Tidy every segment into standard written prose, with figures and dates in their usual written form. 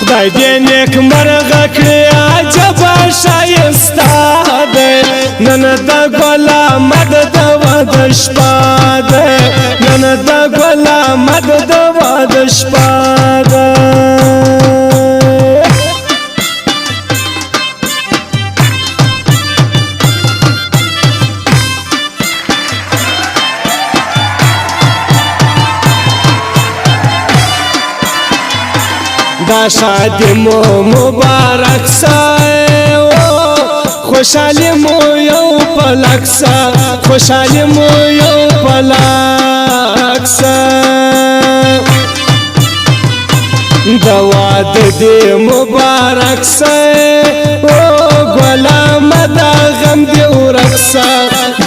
خدای دې نیک مرغه کړي عجبه ښایسته دی نن د ګل احمد د واده شپه دی نن د ګل احمد د واده شپه دی دا شادی مو مبارک سا خوشحالی مو یو پلک سا خوشحالی مو یو پلک سا دا واده دی مبارک سا ګل احمد غم دی ورک سا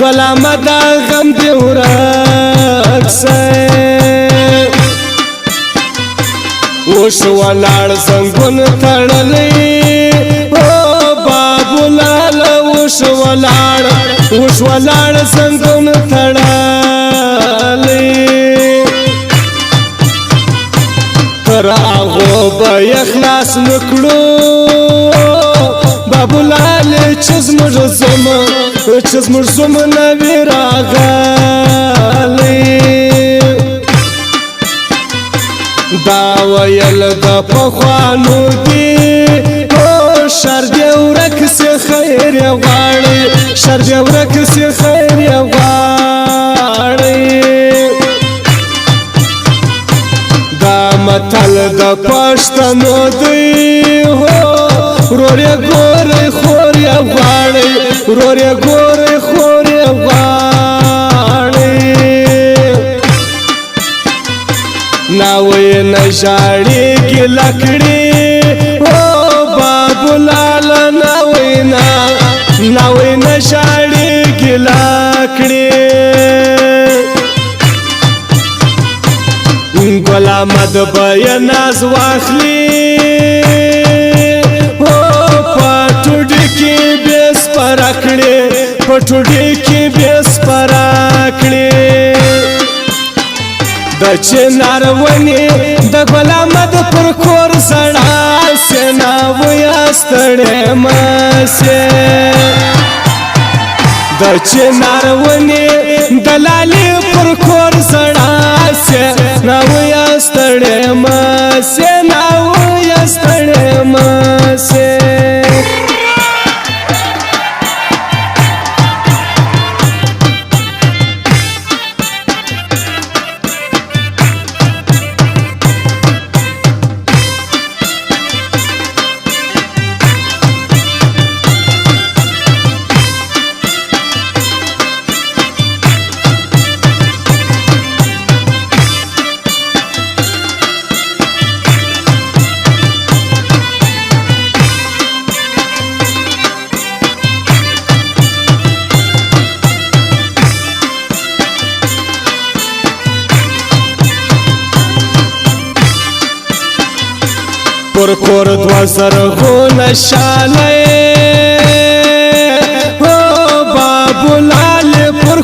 ګل احمد غم دی ورک سا اوش ولاړ زنګون تړلې بابو لال اوش ولاړ زنګون تړلې تر هغو به اخلاص نکړو بابو لال چې زموږ زوم نوي راغلی دا ویل د پخوانو دی شر دی ورک سی خیر غواړي شر دی ورک سی خیر غواړي دا متل د پښتنو دی ورور یې ګورې خور یې غواړي ورور یې ګورې خور یې غواړي ناوی نشاړی کی لکڑی بابو لالا ناوی نشاړی کی لکڑی ګل احمد بیا ناز واخلی پټوډی کی بیس پراکړی پټوډی کی بیس پراکړی د چنار ونی د ګل احمد پر کور سړا سینا ویا ستړې مسه د چنار ونی د لالي پر کور سړا سینا ویا ستړې مسه نا ویا ستړې مسه پر کور دو زرغون شاله بابو لال پر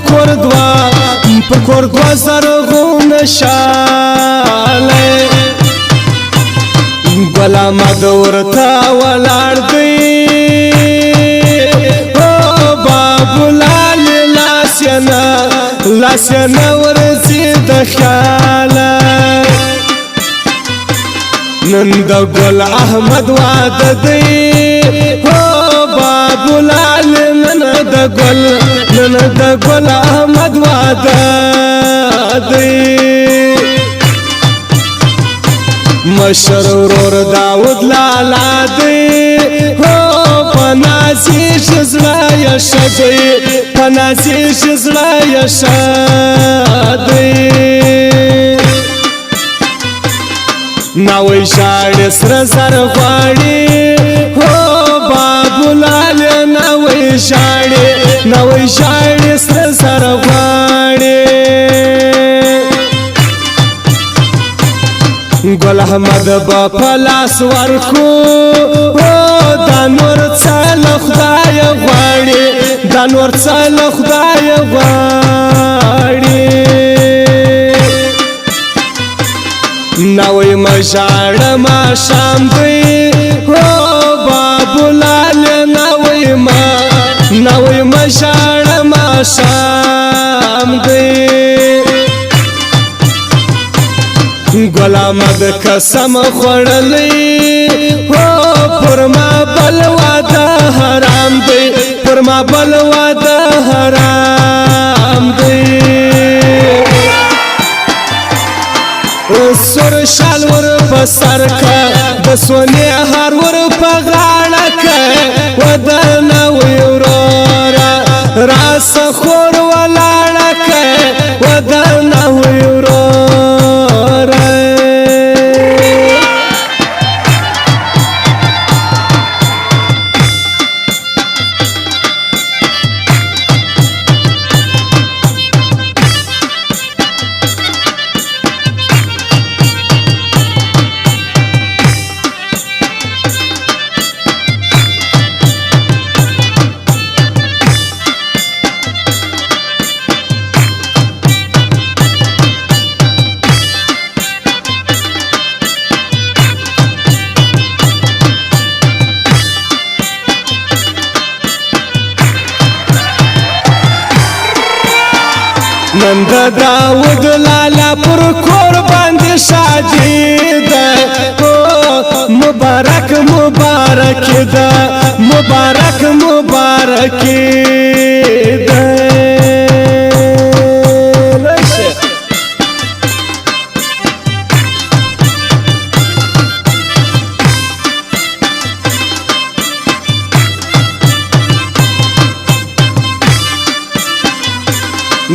کور دو زرغون شاله ګل احمد ورته ولاړ دی بابو لال لاسینا ورځي د خیاله نن د ګل احمد واده دی بابو لال نن د ګل احمد واده دی مشر ورور داود لالا دی پنازی شزړه یشدی پنازی شزړه یشدی ناوی شاړې سره زر غواړي بابو لال ناوی شاړې سره زر غواړي ګل احمد با پلاس ورکو دا نور څل خدای غواړي دا نور څل خدای غواړي نوی مژاړه ماښام دی هو بابولال نوی مژاړه ماښام دی ګلامه د قسم خوړلی هو پر ما بل واده حرام دی پر ما بل واده حرام دی سر شال ور په سر کا د سونې هار ور په غاړه کا ودانه وی ورورا راس خور ولاړه کا ودانه وی ورورا نن د داود لالا پر کور باندې شادي ده مبارک مبارک ده مبارک مبارک ده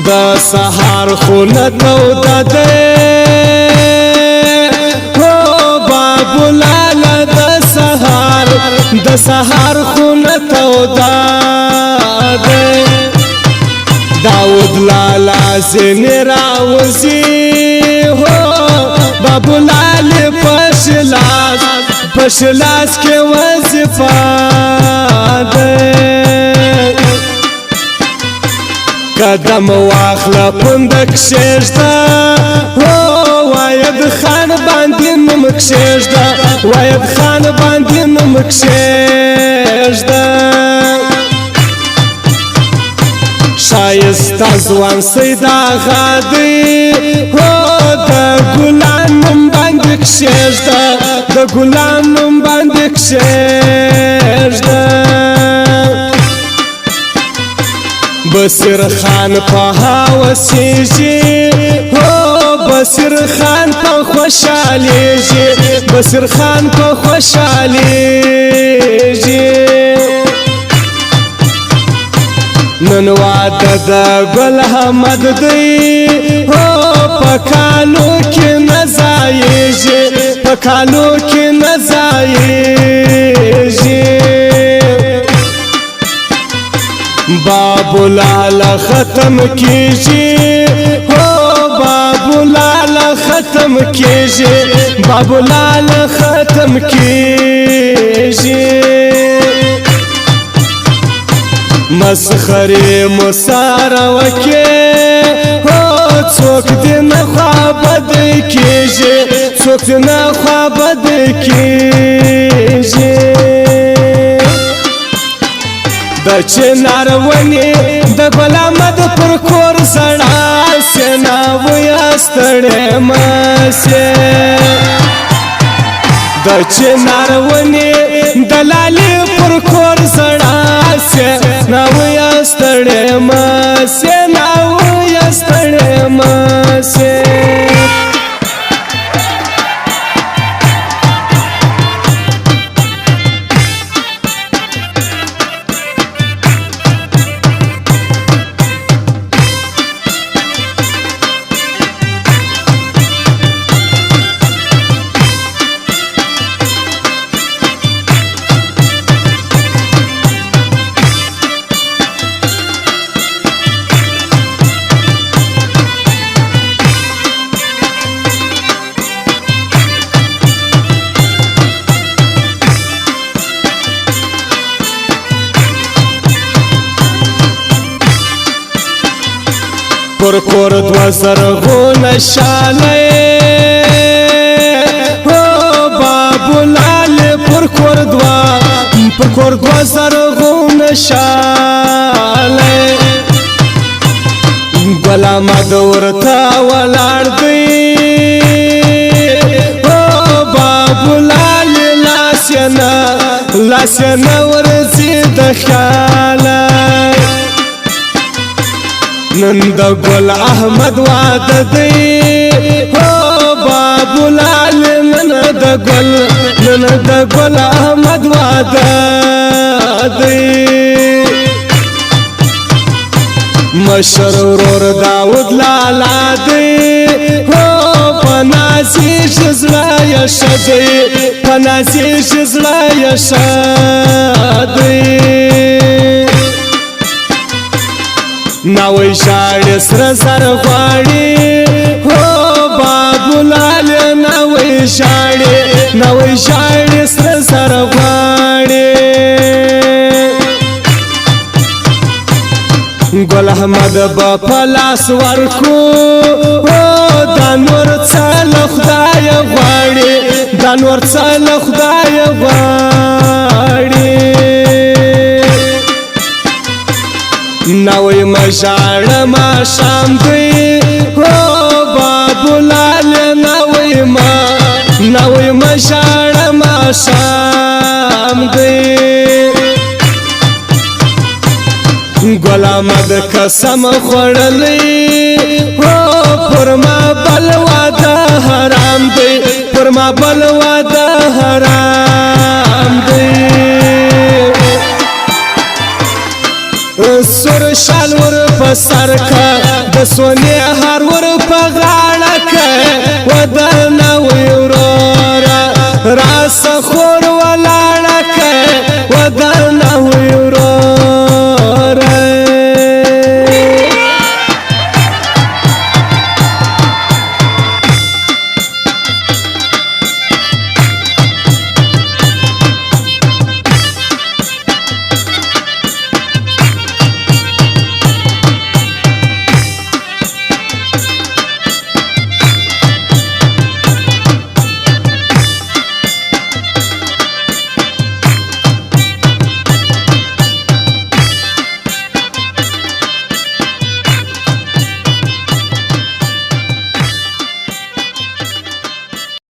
د سهار خونه توده ده هو بابولاله د سهار خونه توده ده داود لالا ځینې راوځي هو بابولاله پش لاس کې وظیفه ده قدم واخله پندک شیشده واید خان باندې نمک شیشده واید خان باندې نمک شیشده شایسته ځوان سید آغا دی د ګلان نوم باندې کښېږده د ګلان نوم باندې کښېږده بصیر خان په هوسیږي بصیر خان په خوشحالیږي بصیر خان په خوشحالیږي نن واده د ګل احمد دی په کالو کې نه ځایږي په کالو کې نه ځایږي بابولاله ختم کیږي بابولاله ختم کیږي بابولاله ختم کیږي مسخرې مساره وکې څوک دې نه خوابد کیږي څوک دې نه خوابد کیږي د چنار ونې د ګل احمد پر کور زړه سینا ویا ستړې مسې د چنار ونې د لالې پر کور زړه سینا ویا ستړې مسې نا ویا ستړې مسې پر کور دو زرغونه شاله زرغون شاله ګلا مد ورتا ولاړ دی بابو لال لاسینا ورځي د خیاله نن د ګل احمد واده دی بابو لال نن د ګل احمد واده دی مشر ورور داود لالا دی پناسی شزلا یشدی پناسی شزلا یشدی ناوی شاړې سره سر غواړي بابو لال ناوی شاړې سره سر غواړي ګل احمد با پلاس ورکو دا نور څل خدای غواړي دا نور څل خدای غواړي نوې مشاړه ما شام دی بابو لال نوې مشاړه ما شام دی ګل احمد قسم خوړلی پر ما بل واده حرام دی پر ما بل واده حرام دی سر شال ور پسر کا د سونی هر